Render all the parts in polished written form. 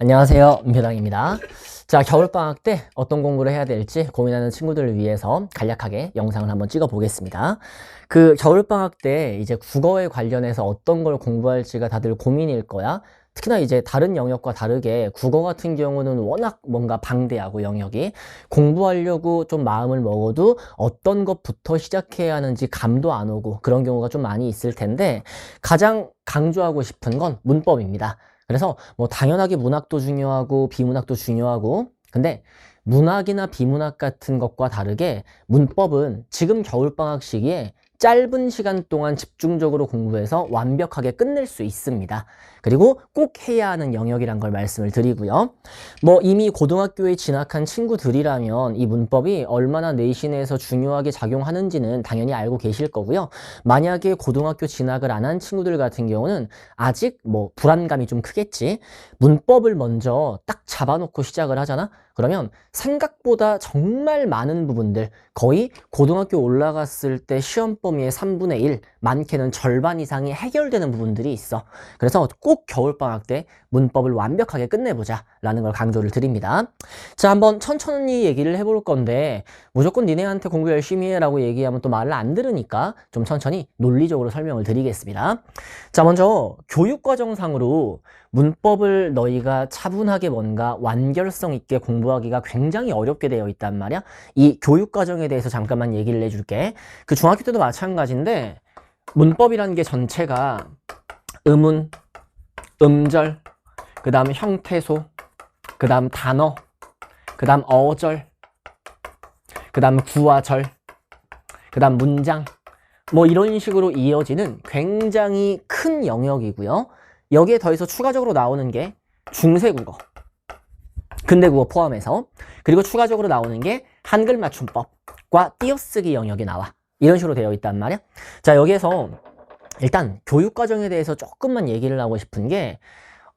안녕하세요, 은표당입니다. 자, 겨울방학 때 어떤 공부를 해야 될지 고민하는 친구들을 위해서 간략하게 영상을 한번 찍어 보겠습니다. 그 겨울방학 때 이제 국어에 관련해서 어떤 걸 공부할지가 다들 고민일 거야. 특히나 이제 다른 영역과 다르게 국어 같은 경우는 워낙 뭔가 방대하고 영역이 공부하려고 좀 마음을 먹어도 어떤 것부터 시작해야 하는지 감도 안 오고 그런 경우가 좀 많이 있을 텐데 가장 강조하고 싶은 건 문법입니다. 그래서 뭐 당연하게 문학도 중요하고 비문학도 중요하고 근데 문학이나 비문학 같은 것과 다르게 문법은 지금 겨울방학 시기에 짧은 시간 동안 집중적으로 공부해서 완벽하게 끝낼 수 있습니다. 그리고 꼭 해야 하는 영역이란 걸 말씀을 드리고요. 뭐 이미 고등학교에 진학한 친구들이라면 이 문법이 얼마나 내신에서 중요하게 작용하는지는 당연히 알고 계실 거고요. 만약에 고등학교 진학을 안 한 친구들 같은 경우는 아직 뭐 불안감이 좀 크겠지. 문법을 먼저 딱 잡아놓고 시작을 하잖아. 그러면 생각보다 정말 많은 부분들, 거의 고등학교 올라갔을 때 시험 범위의 3분의 1, 많게는 절반 이상이 해결되는 부분들이 있어. 그래서 꼭 겨울방학 때 문법을 완벽하게 끝내보자 라는 걸 강조를 드립니다. 자, 한번 천천히 얘기를 해볼 건데 무조건 니네한테 공부 열심히 해라고 얘기하면 또 말을 안 들으니까 좀 천천히 논리적으로 설명을 드리겠습니다. 자, 먼저 교육과정상으로 문법을 너희가 차분하게 뭔가 완결성 있게 공부하기가 굉장히 어렵게 되어 있단 말이야. 이 교육과정에 대해서 잠깐만 얘기를 해줄게. 그 중학교 때도 마찬가지인데 문법이라는 게 전체가 음운, 음절, 그 다음 형태소, 그 다음 단어, 그 다음 어절, 그 다음 구와절, 그 다음 문장, 뭐 이런 식으로 이어지는 굉장히 큰 영역이고요. 여기에 더해서 추가적으로 나오는 게 중세국어, 근대국어 포함해서, 그리고 추가적으로 나오는 게 한글 맞춤법과 띄어쓰기 영역이 나와. 이런 식으로 되어 있단 말이야. 자, 여기에서 일단 교육과정에 대해서 조금만 얘기를 하고 싶은 게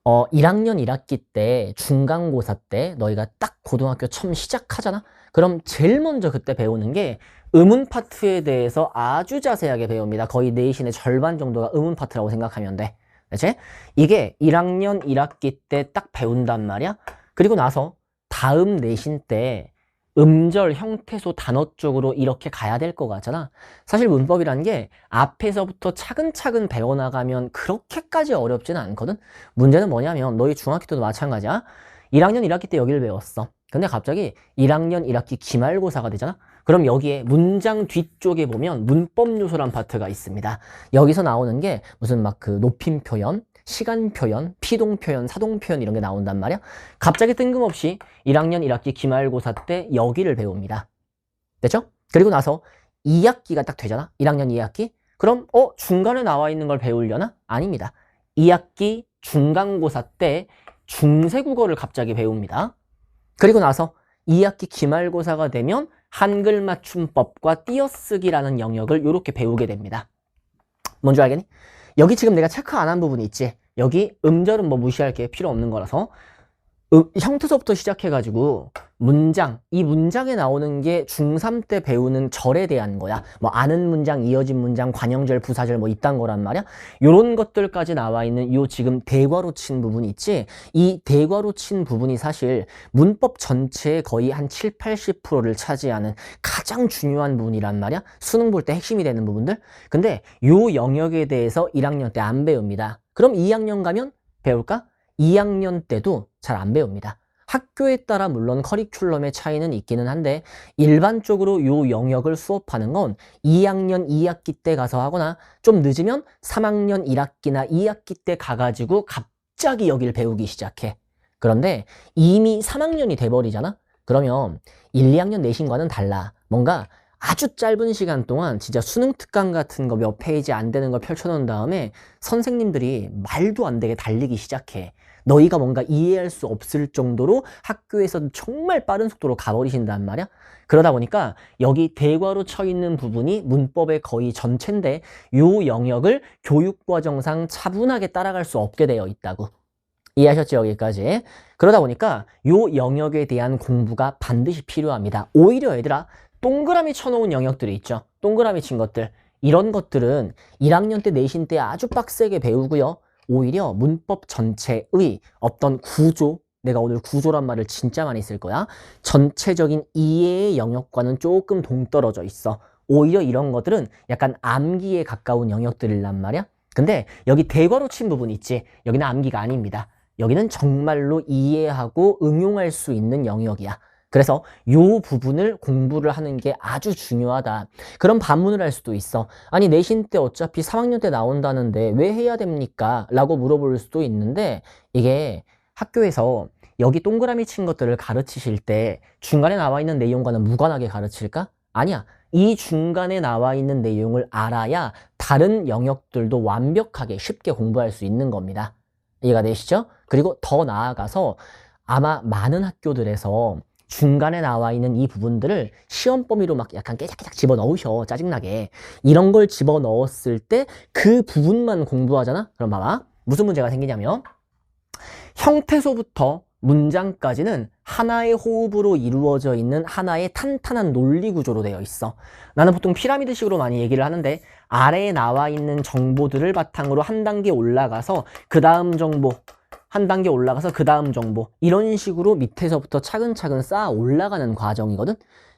1학년 1학기 때 중간고사 때 너희가 딱 고등학교 처음 시작하잖아? 그럼 제일 먼저 그때 배우는 게 음운 파트에 대해서 아주 자세하게 배웁니다. 거의 내신의 절반 정도가 음운 파트라고 생각하면 돼. 그치? 이게 1학년 1학기 때 딱 배운단 말이야. 그리고 나서 다음 내신 때 음절, 형태소, 단어 쪽으로 이렇게 가야 될 것 같잖아. 사실 문법이라는 게 앞에서부터 차근차근 배워나가면 그렇게까지 어렵지는 않거든. 문제는 뭐냐면 너희 중학교 때도 마찬가지야. 1학년 1학기 때 여기를 배웠어. 근데 갑자기 1학년 1학기 기말고사가 되잖아. 그럼 여기에 문장 뒤쪽에 보면 문법 요소란 파트가 있습니다. 여기서 나오는 게 무슨 막 그 높임 표현, 시간 표현, 피동 표현, 사동 표현 이런 게 나온단 말이야. 갑자기 뜬금없이 1학년 1학기 기말고사 때 여기를 배웁니다. 됐죠? 그리고 나서 2학기가 딱 되잖아. 1학년 2학기. 그럼 중간에 나와 있는 걸 배우려나? 아닙니다. 2학기 중간고사 때 중세국어를 갑자기 배웁니다. 그리고 나서 2학기 기말고사가 되면 한글 맞춤법과 띄어쓰기라는 영역을 이렇게 배우게 됩니다. 뭔지 알겠니? 여기 지금 내가 체크 안 한 부분이 있지. 여기 음절은 뭐 무시할 게 필요 없는 거라서 형태소부터 시작해가지고 문장, 이 문장에 나오는 게 중3 때 배우는 절에 대한 거야. 뭐 아는 문장, 이어진 문장, 관형절, 부사절 뭐 이딴 거란 말이야. 요런 것들까지 나와 있는 요 지금 대괄호 친 부분이 있지. 이 대괄호 친 부분이 사실 문법 전체의 거의 한 7, 80%를 차지하는 가장 중요한 부분이란 말이야. 수능 볼 때 핵심이 되는 부분들. 근데 요 영역에 대해서 1학년 때 안 배웁니다. 그럼 2학년 가면 배울까? 2학년 때도 잘 안 배웁니다. 학교에 따라 물론 커리큘럼의 차이는 있기는 한데 일반적으로 요 영역을 수업하는 건 2학년 2학기 때 가서 하거나 좀 늦으면 3학년 1학기나 2학기 때 가가지고 갑자기 여기를 배우기 시작해. 그런데 이미 3학년이 돼버리잖아? 그러면 1, 2학년 내신과는 달라. 뭔가 아주 짧은 시간 동안 진짜 수능 특강 같은 거 몇 페이지 안 되는 걸 펼쳐놓은 다음에 선생님들이 말도 안 되게 달리기 시작해. 너희가 뭔가 이해할 수 없을 정도로 학교에서 정말 빠른 속도로 가버리신단 말이야. 그러다 보니까 여기 대괄호 쳐 있는 부분이 문법의 거의 전체인데 요 영역을 교육과정상 차분하게 따라갈 수 없게 되어 있다고. 이해하셨죠? 여기까지. 그러다 보니까 요 영역에 대한 공부가 반드시 필요합니다. 오히려 얘들아 동그라미 쳐놓은 영역들이 있죠. 동그라미 친 것들. 이런 것들은 1학년 때 내신 때 아주 빡세게 배우고요. 오히려 문법 전체의 어떤 구조, 내가 오늘 구조란 말을 진짜 많이 쓸 거야. 전체적인 이해의 영역과는 조금 동떨어져 있어. 오히려 이런 것들은 약간 암기에 가까운 영역들이란 말이야. 근데 여기 대괄호 친 부분 있지? 여기는 암기가 아닙니다. 여기는 정말로 이해하고 응용할 수 있는 영역이야. 그래서 이 부분을 공부를 하는 게 아주 중요하다. 그런 반문을 할 수도 있어. 아니 내신 때 어차피 3학년 때 나온다는데 왜 해야 됩니까? 라고 물어볼 수도 있는데 이게 학교에서 여기 동그라미 친 것들을 가르치실 때 중간에 나와 있는 내용과는 무관하게 가르칠까? 아니야. 이 중간에 나와 있는 내용을 알아야 다른 영역들도 완벽하게 쉽게 공부할 수 있는 겁니다. 이해가 되시죠? 그리고 더 나아가서 아마 많은 학교들에서 중간에 나와 있는 이 부분들을 시험 범위로 막 약간 깨작깨작 집어넣으셔. 짜증나게. 이런 걸 집어넣었을 때 그 부분만 공부하잖아? 그럼 봐봐. 무슨 문제가 생기냐면 형태소부터 문장까지는 하나의 호흡으로 이루어져 있는 하나의 탄탄한 논리 구조로 되어 있어. 나는 보통 피라미드식으로 많이 얘기를 하는데 아래에 나와 있는 정보들을 바탕으로 한 단계 올라가서 그 다음 정보, 한 단계 올라가서 그 다음 정보 이런 식으로 밑에서부터 차근차근 쌓아 올라가는 과정이거든.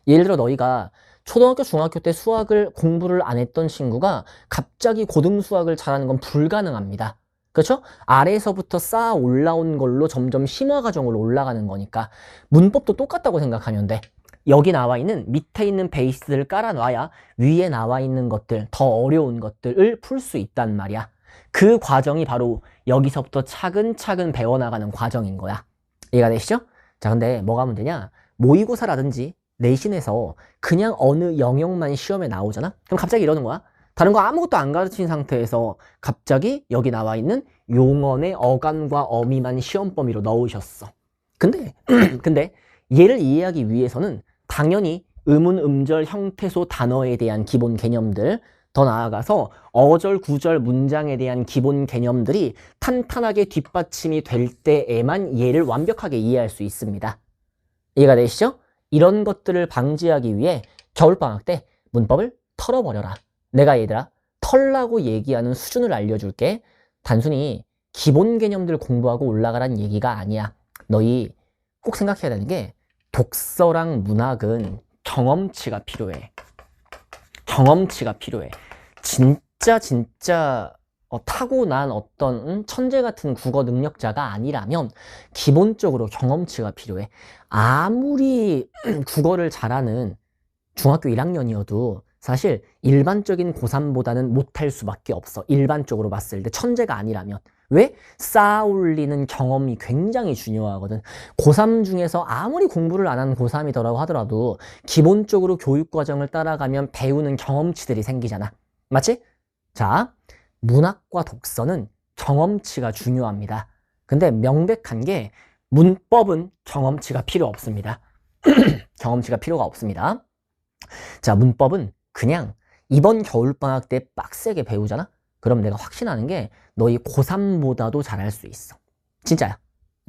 예를 들어 너희가 초등학교, 중학교 때 수학을 공부를 안 했던 친구가 갑자기 고등 수학을 잘하는 건 불가능합니다. 그렇죠? 아래에서부터 쌓아 올라온 걸로 점점 심화 과정으로 올라가는 거니까 문법도 똑같다고 생각하면 돼. 여기 나와 있는 밑에 있는 베이스를 깔아놔야 위에 나와 있는 것들, 더 어려운 것들을 풀 수 있단 말이야. 그 과정이 바로 여기서부터 차근차근 배워나가는 과정인 거야. 이해가 되시죠? 자, 근데 뭐가 문제냐? 모의고사라든지 내신에서 그냥 어느 영역만 시험에 나오잖아? 그럼 갑자기 이러는 거야. 다른 거 아무것도 안 가르친 상태에서 갑자기 여기 나와 있는 용언의 어간과 어미만 시험 범위로 넣으셨어. 근데 얘를 이해하기 위해서는 당연히 의문, 음절, 형태소, 단어에 대한 기본 개념들, 더 나아가서 어절, 구절, 문장에 대한 기본 개념들이 탄탄하게 뒷받침이 될 때에만 얘를 완벽하게 이해할 수 있습니다. 이해가 되시죠? 이런 것들을 방지하기 위해 겨울방학 때 문법을 털어버려라. 내가 얘들아 털라고 얘기하는 수준을 알려줄게. 단순히 기본 개념들 공부하고 올라가란 얘기가 아니야. 너희 꼭 생각해야 되는 게 독서랑 문학은 경험치가 필요해. 경험치가 필요해. 진짜 타고난 어떤 천재 같은 국어 능력자가 아니라면 기본적으로 경험치가 필요해. 아무리 국어를 잘하는 중학교 1학년이어도 사실 일반적인 고3보다는 못할 수밖에 없어. 일반적으로 봤을 때 천재가 아니라면. 왜? 쌓아 올리는 경험이 굉장히 중요하거든. 고3 중에서 아무리 공부를 안 한 고3이더라고 하더라도 기본적으로 교육과정을 따라가면 배우는 경험치들이 생기잖아. 맞지? 자, 문학과 독서는 경험치가 중요합니다. 근데 명백한 게 문법은 경험치가 필요 없습니다. 경험치가 필요가 없습니다. 자, 문법은 그냥 이번 겨울방학 때 빡세게 배우잖아? 그럼 내가 확신하는 게 너희 고3보다도 잘할 수 있어. 진짜야.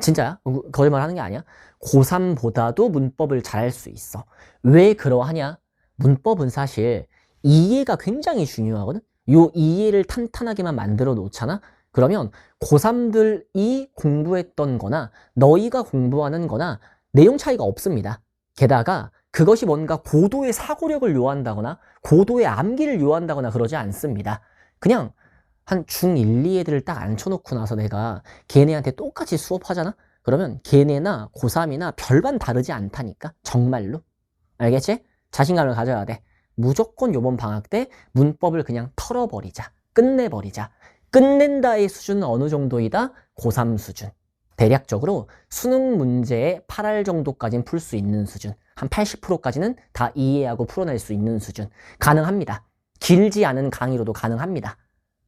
진짜야. 거짓말 하는 게 아니야. 고3보다도 문법을 잘할 수 있어. 왜 그러하냐? 문법은 사실 이해가 굉장히 중요하거든? 요 이해를 탄탄하게만 만들어 놓잖아? 그러면 고3들이 공부했던 거나 너희가 공부하는 거나 내용 차이가 없습니다. 게다가 그것이 뭔가 고도의 사고력을 요한다거나 고도의 암기를 요한다거나 그러지 않습니다. 그냥 한 중1, 2 애들을 딱 앉혀놓고 나서 내가 걔네한테 똑같이 수업하잖아? 그러면 걔네나 고3이나 별반 다르지 않다니까? 정말로. 알겠지? 자신감을 가져야 돼. 무조건 요번 방학 때 문법을 그냥 털어버리자. 끝내버리자. 끝낸다의 수준은 어느 정도이다? 고3 수준. 대략적으로 수능 문제의 8할 정도까지는 풀 수 있는 수준. 한 80%까지는 다 이해하고 풀어낼 수 있는 수준. 가능합니다. 길지 않은 강의로도 가능합니다.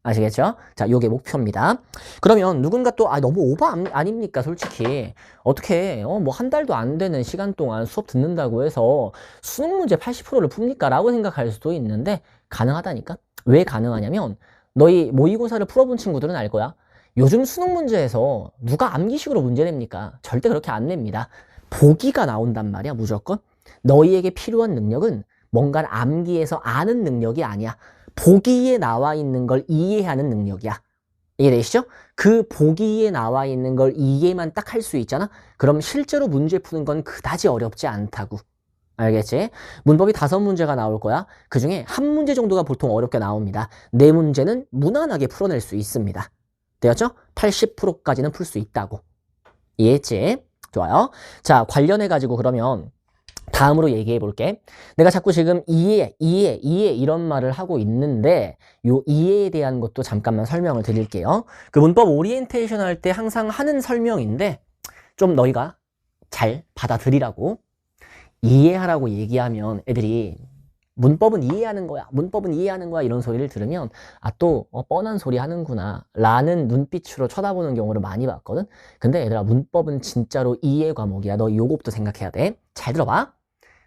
아시겠죠? 자, 요게 목표입니다. 그러면 누군가 또 너무 오버 아닙니까? 솔직히 어떻게 뭐 한 달도 안 되는 시간 동안 수업 듣는다고 해서 수능 문제 80%를 풉니까? 라고 생각할 수도 있는데 가능하다니까? 왜 가능하냐면 너희 모의고사를 풀어본 친구들은 알 거야. 요즘 수능 문제에서 누가 암기식으로 문제 냅니까? 절대 그렇게 안 냅니다. 보기가 나온단 말이야, 무조건. 너희에게 필요한 능력은 뭔가를 암기해서 아는 능력이 아니야. 보기에 나와 있는 걸 이해하는 능력이야. 이해되시죠? 그 보기에 나와 있는 걸 이해만 딱 할 수 있잖아? 그럼 실제로 문제 푸는 건 그다지 어렵지 않다고. 알겠지? 문법이 5문제가 나올 거야. 그 중에 1문제 정도가 보통 어렵게 나옵니다. 4문제는 무난하게 풀어낼 수 있습니다. 되었죠? 80%까지는 풀 수 있다고. 이해했지? 좋아요. 자, 관련해가지고 그러면 다음으로 얘기해 볼게. 내가 자꾸 지금 이해 이런 말을 하고 있는데 요 이해에 대한 것도 잠깐만 설명을 드릴게요. 그 문법 오리엔테이션 할 때 항상 하는 설명인데 좀 너희가 잘 받아들이라고. 이해하라고 얘기하면 애들이 문법은 이해하는 거야. 문법은 이해하는 거야. 이런 소리를 들으면 아, 또 뻔한 소리 하는구나 라는 눈빛으로 쳐다보는 경우를 많이 봤거든. 근데 얘들아 문법은 진짜로 이해 과목이야. 너 요것도 생각해야 돼. 잘 들어봐.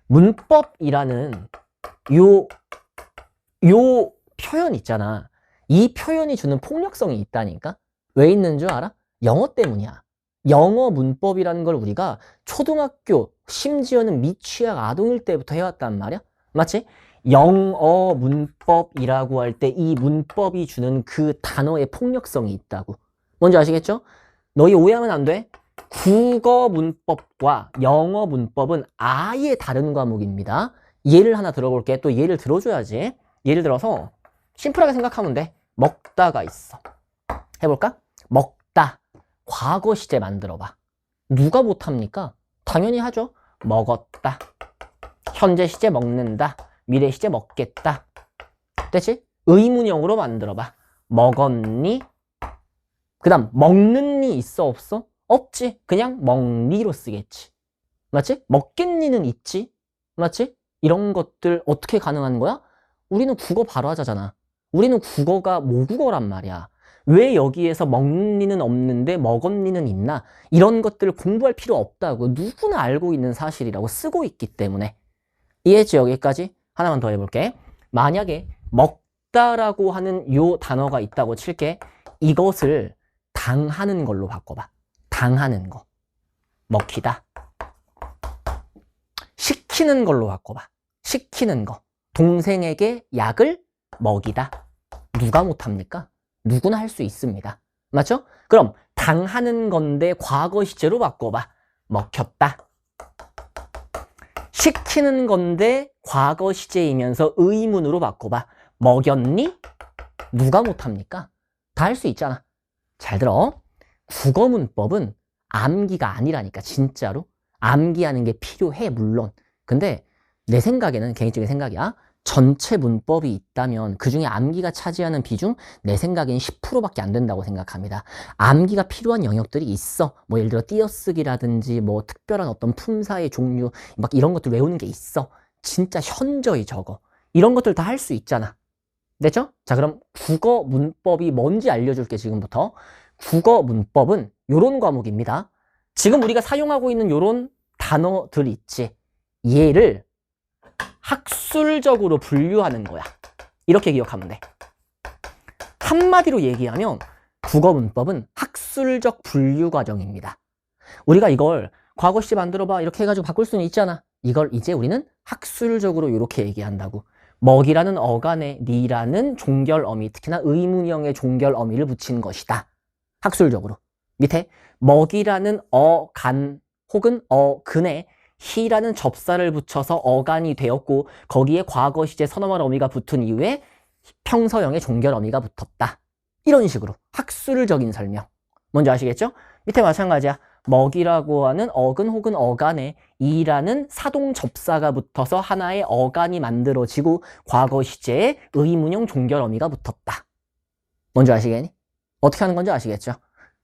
문법이라는 요 표현 있잖아. 이 표현이 주는 폭력성이 있다니까. 왜 있는 줄 알아? 영어 때문이야. 영어 문법이라는 걸 우리가 초등학교 심지어는 미취학 아동일 때부터 해왔단 말이야. 맞지? 영어 문법이라고 할 때 이 문법이 주는 그 단어의 폭력성이 있다고. 뭔지 아시겠죠? 너희 오해하면 안 돼. 국어 문법과 영어 문법은 아예 다른 과목입니다. 예를 하나 들어볼게. 또 예를 들어줘야지. 예를 들어서 심플하게 생각하면 돼. 먹다가 있어. 해볼까? 먹다. 과거 시제 만들어봐. 누가 못합니까? 당연히 하죠. 먹었다. 현재 시제 먹는다. 미래 시제 먹겠다. 됐지? 의문형으로 만들어봐. 먹었니? 그 다음 먹는니 있어 없어? 없지. 그냥 먹니로 쓰겠지. 맞지? 먹겠니는 있지. 맞지? 이런 것들 어떻게 가능한 거야? 우리는 국어 바로 하자잖아. 우리는 국어가 모국어란 말이야. 왜 여기에서 먹니는 없는데 먹었니는 있나? 이런 것들을 공부할 필요 없다고. 누구나 알고 있는 사실이라고. 쓰고 있기 때문에. 이해했지? 여기까지? 하나만 더 해볼게. 만약에 먹다라고 하는 요 단어가 있다고 칠게. 이것을 당하는 걸로 바꿔봐. 당하는 거. 먹히다. 시키는 걸로 바꿔봐. 시키는 거. 동생에게 약을 먹이다. 누가 못합니까? 누구나 할 수 있습니다. 맞죠? 그럼 당하는 건데 과거 시제로 바꿔봐. 먹혔다. 시키는 건데 과거 시제이면서 의문으로 바꿔봐. 먹였니? 누가 못합니까? 다 할 수 있잖아. 잘 들어. 국어 문법은 암기가 아니라니까. 진짜로. 암기하는 게 필요해 물론. 근데 내 생각에는 개인적인 생각이야. 전체 문법이 있다면 그중에 암기가 차지하는 비중 내 생각엔 10%밖에 안 된다고 생각합니다. 암기가 필요한 영역들이 있어. 뭐 예를 들어 띄어쓰기라든지 뭐 특별한 어떤 품사의 종류 막 이런 것들 외우는 게 있어. 진짜 현저히 적어. 이런 것들 다 할 수 있잖아. 됐죠? 자, 그럼 국어 문법이 뭔지 알려줄게. 지금부터. 국어 문법은 요런 과목입니다. 지금 우리가 사용하고 있는 요런 단어들 있지. 얘를 학술적으로 분류하는 거야. 이렇게 기억하면 돼. 한마디로 얘기하면 국어 문법은 학술적 분류 과정입니다. 우리가 이걸 과거 시제 만들어봐 이렇게 해가지고 바꿀 수는 있잖아. 이걸 이제 우리는 학술적으로 이렇게 얘기한다고. 먹이라는 어간에 니라는 종결어미, 특히나 의문형의 종결어미를 붙인 것이다. 학술적으로. 밑에 먹이라는 어간 혹은 어근에 히라는 접사를 붙여서 어간이 되었고 거기에 과거 시제 선어말 어미가 붙은 이후에 평서형의 종결 어미가 붙었다. 이런 식으로 학술적인 설명. 뭔지 아시겠죠? 밑에 마찬가지야. 먹이라고 하는 어근 혹은 어간에 이라는 사동 접사가 붙어서 하나의 어간이 만들어지고 과거 시제에 의문형 종결 어미가 붙었다. 뭔지 아시겠니? 어떻게 하는 건지 아시겠죠?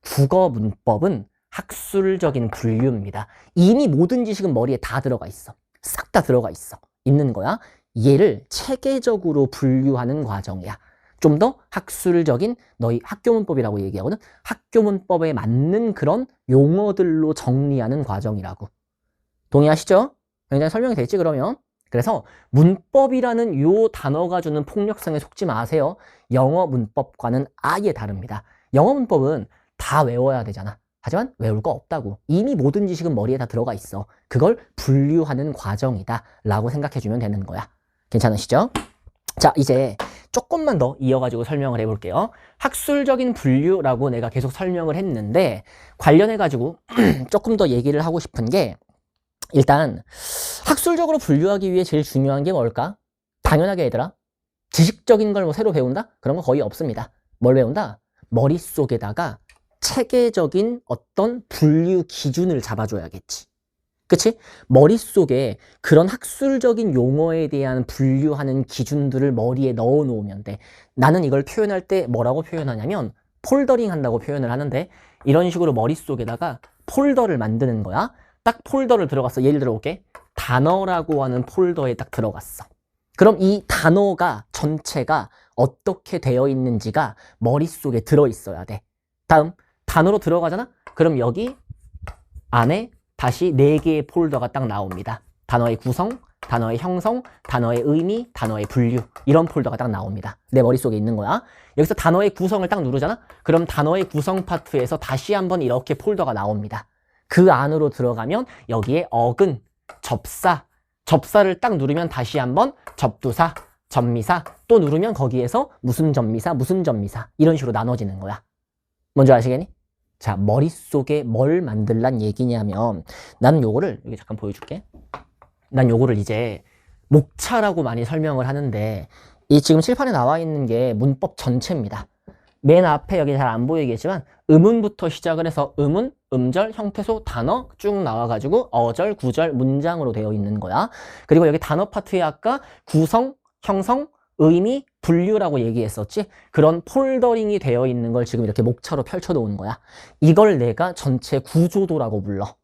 국어 문법은 학술적인 분류입니다. 이미 모든 지식은 머리에 다 들어가 있어. 싹 다 들어가 있어. 있는 거야. 얘를 체계적으로 분류하는 과정이야. 좀 더 학술적인 너희 학교문법이라고 얘기하거든. 학교문법에 맞는 그런 용어들로 정리하는 과정이라고. 동의하시죠? 굉장히 설명이 됐지 그러면? 그래서 문법이라는 요 단어가 주는 폭력성에 속지 마세요. 영어 문법과는 아예 다릅니다. 영어 문법은 다 외워야 되잖아. 하지만 외울 거 없다고. 이미 모든 지식은 머리에 다 들어가 있어. 그걸 분류하는 과정이다 라고 생각해 주면 되는 거야. 괜찮으시죠? 자, 이제 조금만 더 이어가지고 설명을 해볼게요. 학술적인 분류라고 내가 계속 설명을 했는데 관련해가지고 조금 더 얘기를 하고 싶은 게 일단 학술적으로 분류하기 위해 제일 중요한 게 뭘까? 당연하게 얘들아 지식적인 걸 뭐 새로 배운다? 그런 거 거의 없습니다. 뭘 배운다? 머릿속에다가 체계적인 어떤 분류 기준을 잡아줘야겠지. 그치? 머릿속에 그런 학술적인 용어에 대한 분류하는 기준들을 머리에 넣어 놓으면 돼. 나는 이걸 표현할 때 뭐라고 표현하냐면 폴더링 한다고 표현을 하는데 이런 식으로 머릿속에다가 폴더를 만드는 거야. 딱 폴더를 들어갔어. 예를 들어 볼게. 단어라고 하는 폴더에 딱 들어갔어. 그럼 이 단어가 전체가 어떻게 되어 있는지가 머릿속에 들어있어야 돼. 다음 단어로 들어가잖아? 그럼 여기 안에 다시 4개의 폴더가 딱 나옵니다. 단어의 구성, 단어의 형성, 단어의 의미, 단어의 분류 이런 폴더가 딱 나옵니다. 내 머릿속에 있는 거야. 여기서 단어의 구성을 딱 누르잖아? 그럼 단어의 구성 파트에서 다시 한번 이렇게 폴더가 나옵니다. 그 안으로 들어가면 여기에 어근, 접사, 접사를 딱 누르면 다시 한번 접두사, 접미사 또 누르면 거기에서 무슨 접미사, 무슨 접미사 이런 식으로 나눠지는 거야. 뭔지 아시겠니? 자, 머릿속에 뭘 만들란 얘기냐면 나는 요거를 여기 잠깐 보여줄게. 난 요거를 이제 목차라고 많이 설명을 하는데 이 지금 칠판에 나와 있는 게 문법 전체입니다. 맨 앞에 여기 잘 안 보이겠지만 음운부터 시작을 해서 음운, 음절, 형태소, 단어 쭉 나와가지고 어절, 구절, 문장으로 되어 있는 거야. 그리고 여기 단어 파트에 아까 구성, 형성, 의미, 분류라고 얘기했었지? 그런 폴더링이 되어 있는 걸 지금 이렇게 목차로 펼쳐 놓은 거야. 이걸 내가 전체 구조도라고 불러.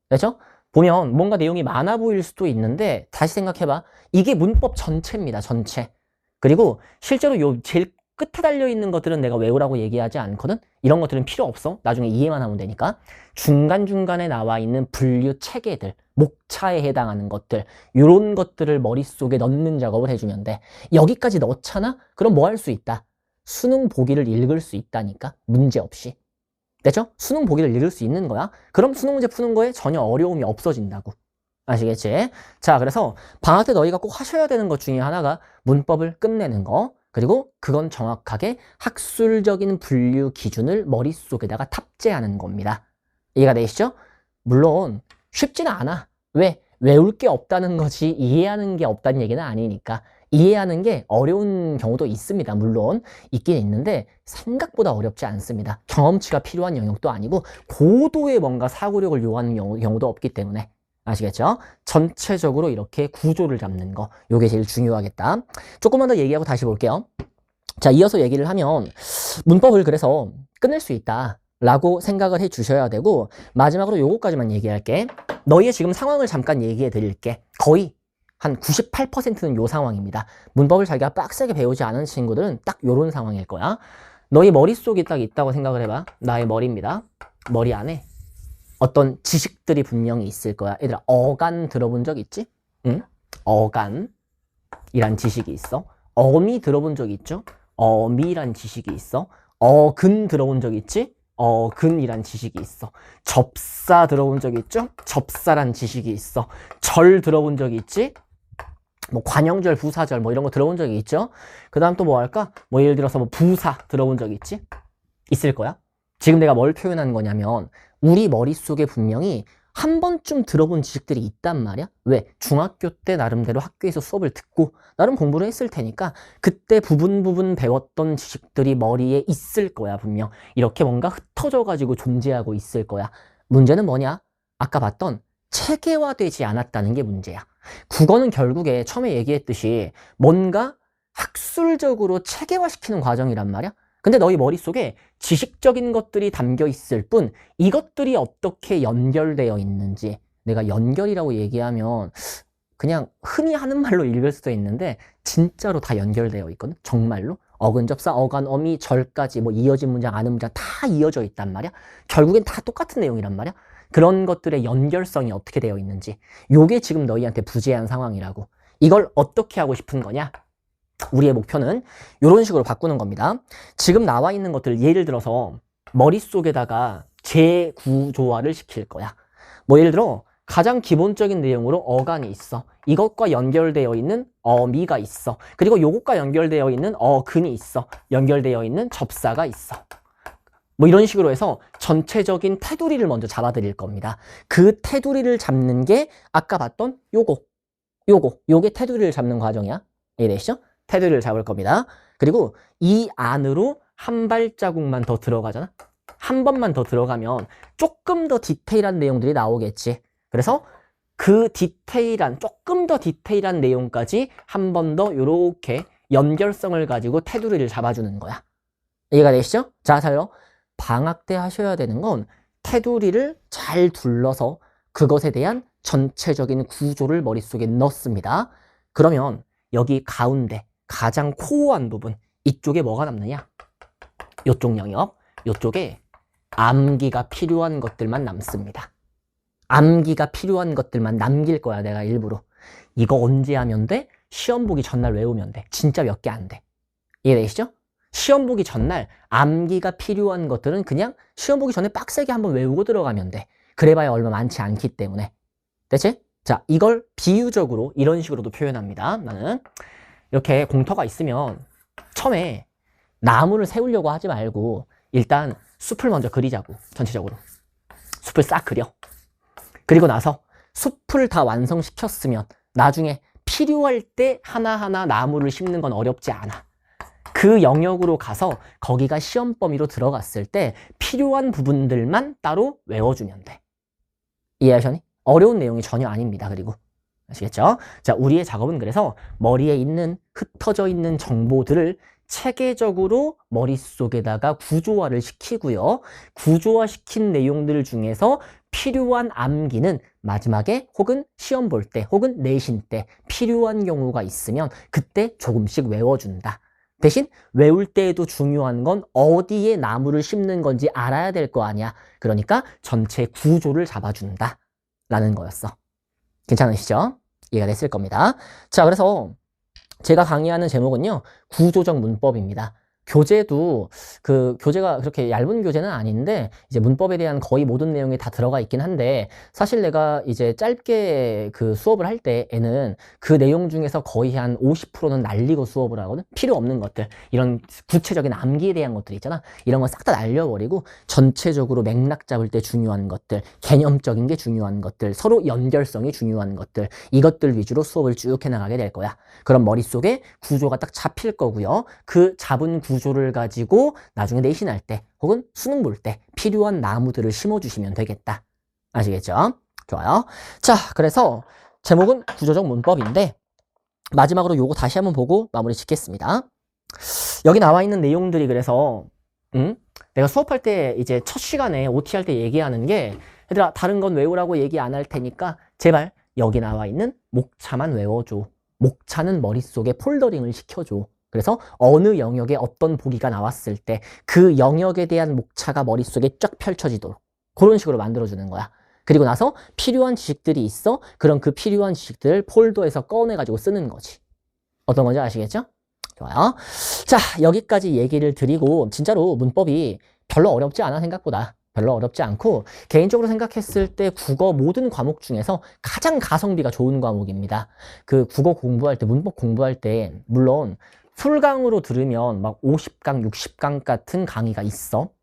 그렇죠? 보면 뭔가 내용이 많아 보일 수도 있는데 다시 생각해봐. 이게 문법 전체입니다. 전체. 그리고 실제로 요 제일 끝에 달려있는 것들은 내가 외우라고 얘기하지 않거든? 이런 것들은 필요 없어. 나중에 이해만 하면 되니까. 중간중간에 나와 있는 분류 체계들, 목차에 해당하는 것들, 이런 것들을 머릿속에 넣는 작업을 해주면 돼. 여기까지 넣잖아? 그럼 뭐 할 수 있다? 수능 보기를 읽을 수 있다니까? 문제없이. 됐죠? 수능 보기를 읽을 수 있는 거야. 그럼 수능 문제 푸는 거에 전혀 어려움이 없어진다고. 아시겠지? 자, 그래서 방학 때 너희가 꼭 하셔야 되는 것 중에 하나가 문법을 끝내는 거. 그리고 그건 정확하게 학술적인 분류 기준을 머릿속에다가 탑재하는 겁니다. 이해가 되시죠? 물론 쉽지는 않아. 왜? 외울 게 없다는 거지 이해하는 게 없다는 얘기는 아니니까. 이해하는 게 어려운 경우도 있습니다. 물론 있긴 있는데 생각보다 어렵지 않습니다. 경험치가 필요한 영역도 아니고 고도의 뭔가 사고력을 요하는 경우도 없기 때문에. 아시겠죠? 전체적으로 이렇게 구조를 잡는 거 요게 제일 중요하겠다. 조금만 더 얘기하고 다시 볼게요. 자, 이어서 얘기를 하면 문법을 그래서 끝낼 수 있다 라고 생각을 해 주셔야 되고 마지막으로 요거까지만 얘기할게. 너희의 지금 상황을 잠깐 얘기해 드릴게. 거의 한 98%는 요 상황입니다. 문법을 자기가 빡세게 배우지 않은 친구들은 딱 요런 상황일 거야. 너희 머릿속에 딱 있다고 생각을 해봐. 나의 머리입니다. 머리 안에 어떤 지식들이 분명히 있을 거야. 얘들아, 어간 들어본 적 있지? 응? 어간이란 지식이 있어. 어미 들어본 적 있죠? 어미란 지식이 있어. 어근 들어본 적 있지? 어근이란 지식이 있어. 접사 들어본 적 있죠? 접사란 지식이 있어. 절 들어본 적 있지? 뭐 관형절, 부사절 뭐 이런 거 들어본 적이 있죠? 그 다음 또 뭐 할까? 뭐 예를 들어서 뭐 부사 들어본 적 있지? 있을 거야. 지금 내가 뭘 표현한 거냐면 우리 머릿속에 분명히 한 번쯤 들어본 지식들이 있단 말이야. 왜? 중학교 때 나름대로 학교에서 수업을 듣고 나름 공부를 했을 테니까 그때 부분 배웠던 지식들이 머리에 있을 거야. 분명 이렇게 뭔가 흩어져 가지고 존재하고 있을 거야. 문제는 뭐냐? 아까 봤던 체계화되지 않았다는 게 문제야. 국어는 결국에 처음에 얘기했듯이 뭔가 학술적으로 체계화시키는 과정이란 말이야. 근데 너희 머릿속에 지식적인 것들이 담겨 있을 뿐 이것들이 어떻게 연결되어 있는지, 내가 연결이라고 얘기하면 그냥 흔히 하는 말로 읽을 수도 있는데 진짜로 다 연결되어 있거든. 정말로. 어근접사, 어간, 어미, 절까지 뭐 이어진 문장, 아는 문장 다 이어져 있단 말이야. 결국엔 다 똑같은 내용이란 말이야. 그런 것들의 연결성이 어떻게 되어 있는지, 요게 지금 너희한테 부재한 상황이라고. 이걸 어떻게 하고 싶은 거냐? 우리의 목표는 이런 식으로 바꾸는 겁니다. 지금 나와 있는 것들 예를 들어서 머릿속에다가 재구조화를 시킬 거야. 뭐 예를 들어 가장 기본적인 내용으로 어간이 있어. 이것과 연결되어 있는 어미가 있어. 그리고 요것과 연결되어 있는 어근이 있어. 연결되어 있는 접사가 있어. 뭐 이런 식으로 해서 전체적인 테두리를 먼저 잡아드릴 겁니다. 그 테두리를 잡는 게 아까 봤던 요게 테두리를 잡는 과정이야. 이해되시죠? 테두리를 잡을 겁니다. 그리고 이 안으로 한 발자국만 더 들어가잖아. 한 번만 더 들어가면 조금 더 디테일한 내용들이 나오겠지. 그래서 그 조금 더 디테일한 내용까지 한 번 더 요렇게 연결성을 가지고 테두리를 잡아주는 거야. 이해가 되시죠? 자, 자요. 방학 때 하셔야 되는 건 테두리를 잘 둘러서 그것에 대한 전체적인 구조를 머릿속에 넣습니다. 그러면 여기 가운데 가장 코어한 부분, 이쪽에 뭐가 남느냐? 이쪽 영역, 이쪽에 암기가 필요한 것들만 남습니다. 암기가 필요한 것들만 남길 거야, 내가 일부러. 이거 언제 하면 돼? 시험 보기 전날 외우면 돼. 진짜 몇 개 안 돼. 이해되시죠? 시험 보기 전날 암기가 필요한 것들은 그냥 시험 보기 전에 빡세게 한번 외우고 들어가면 돼. 그래봐야 얼마 많지 않기 때문에. 됐지? 자, 이걸 비유적으로 이런 식으로도 표현합니다. 나는 이렇게 공터가 있으면 처음에 나무를 세우려고 하지 말고 일단 숲을 먼저 그리자고. 전체적으로 숲을 싹 그려. 그리고 나서 숲을 다 완성시켰으면 나중에 필요할 때 하나하나 나무를 심는 건 어렵지 않아. 그 영역으로 가서 거기가 시험 범위로 들어갔을 때 필요한 부분들만 따로 외워주면 돼. 이해하셨니? 어려운 내용이 전혀 아닙니다. 그리고 아시겠죠? 자, 우리의 작업은 그래서 머리에 있는 흩어져 있는 정보들을 체계적으로 머릿속에다가 구조화를 시키고요. 구조화시킨 내용들 중에서 필요한 암기는 마지막에 혹은 시험 볼 때 혹은 내신 때 필요한 경우가 있으면 그때 조금씩 외워준다. 대신 외울 때에도 중요한 건 어디에 나무를 심는 건지 알아야 될 거 아니야. 그러니까 전체 구조를 잡아준다 라는 거였어. 괜찮으시죠? 이해가 됐을 겁니다. 자, 그래서 제가 강의하는 제목은요, 구조적 문법입니다. 교재도 교재가 그렇게 얇은 교재는 아닌데 이제 문법에 대한 거의 모든 내용이 다 들어가 있긴 한데 사실 내가 이제 짧게 그 수업을 할 때에는 그 내용 중에서 거의 한 50%는 날리고 수업을 하거든. 필요 없는 것들, 이런 구체적인 암기에 대한 것들 있잖아. 이런 거 싹 다 날려버리고 전체적으로 맥락 잡을 때 중요한 것들, 개념적인 게 중요한 것들, 서로 연결성이 중요한 것들, 이것들 위주로 수업을 쭉 해나가게 될 거야. 그럼 머릿속에 구조가 딱 잡힐 거고요. 그 잡은 구조를 가지고 나중에 내신할 때 혹은 수능 볼 때 필요한 나무들을 심어주시면 되겠다. 아시겠죠? 좋아요. 자, 그래서 제목은 구조적 문법인데 마지막으로 요거 다시 한번 보고 마무리 짓겠습니다. 여기 나와 있는 내용들이 그래서 내가 수업할 때 이제 첫 시간에 OT 할 때 얘기하는 게 얘들아 다른 건 외우라고 얘기 안 할 테니까 제발 여기 나와 있는 목차만 외워줘. 목차는 머릿속에 폴더링을 시켜줘. 그래서 어느 영역에 어떤 보기가 나왔을 때 그 영역에 대한 목차가 머릿속에 쫙 펼쳐지도록 그런 식으로 만들어주는 거야. 그리고 나서 필요한 지식들이 있어. 그럼 그 필요한 지식들을 폴더에서 꺼내가지고 쓰는 거지. 어떤 건지 아시겠죠? 좋아요. 자, 여기까지 얘기를 드리고 진짜로 문법이 별로 어렵지 않아 생각보다. 별로 어렵지 않고 개인적으로 생각했을 때 국어 모든 과목 중에서 가장 가성비가 좋은 과목입니다. 그 국어 공부할 때, 문법 공부할 때 물론 풀강으로 들으면 막 50강, 60강 같은 강의가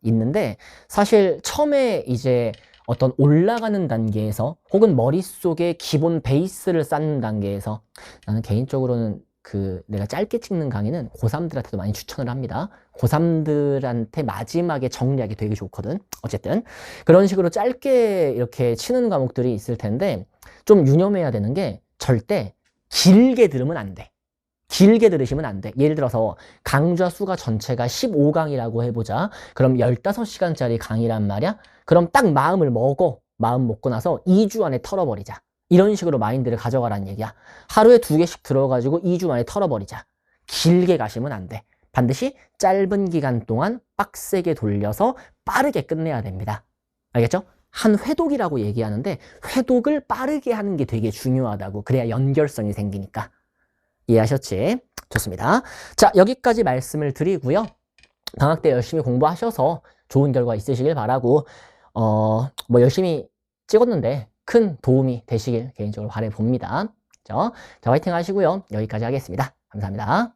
있는데 사실 처음에 이제 어떤 올라가는 단계에서 혹은 머릿속에 기본 베이스를 쌓는 단계에서 나는 개인적으로는 내가 짧게 찍는 강의는 고3들한테도 많이 추천을 합니다. 고3들한테 마지막에 정리하기 되게 좋거든. 어쨌든 그런 식으로 짧게 이렇게 치는 과목들이 있을 텐데 좀 유념해야 되는 게 절대 길게 들으면 안 돼. 길게 들으시면 안 돼. 예를 들어서 강좌 수가 전체가 15강이라고 해보자. 그럼 15시간짜리 강의란 말이야. 그럼 딱 마음 먹고 나서 2주 안에 털어버리자. 이런 식으로 마인드를 가져가라는 얘기야. 하루에 2개씩 들어가지고 2주 만에 털어버리자. 길게 가시면 안 돼. 반드시 짧은 기간 동안 빡세게 돌려서 빠르게 끝내야 됩니다. 알겠죠? 한 회독이라고 얘기하는데 회독을 빠르게 하는 게 되게 중요하다고. 그래야 연결성이 생기니까. 이해하셨지? 좋습니다. 자, 여기까지 말씀을 드리고요. 방학 때 열심히 공부하셔서 좋은 결과 있으시길 바라고 뭐 열심히 찍었는데 큰 도움이 되시길 개인적으로 바라봅니다. 자, 화이팅 하시고요. 여기까지 하겠습니다. 감사합니다.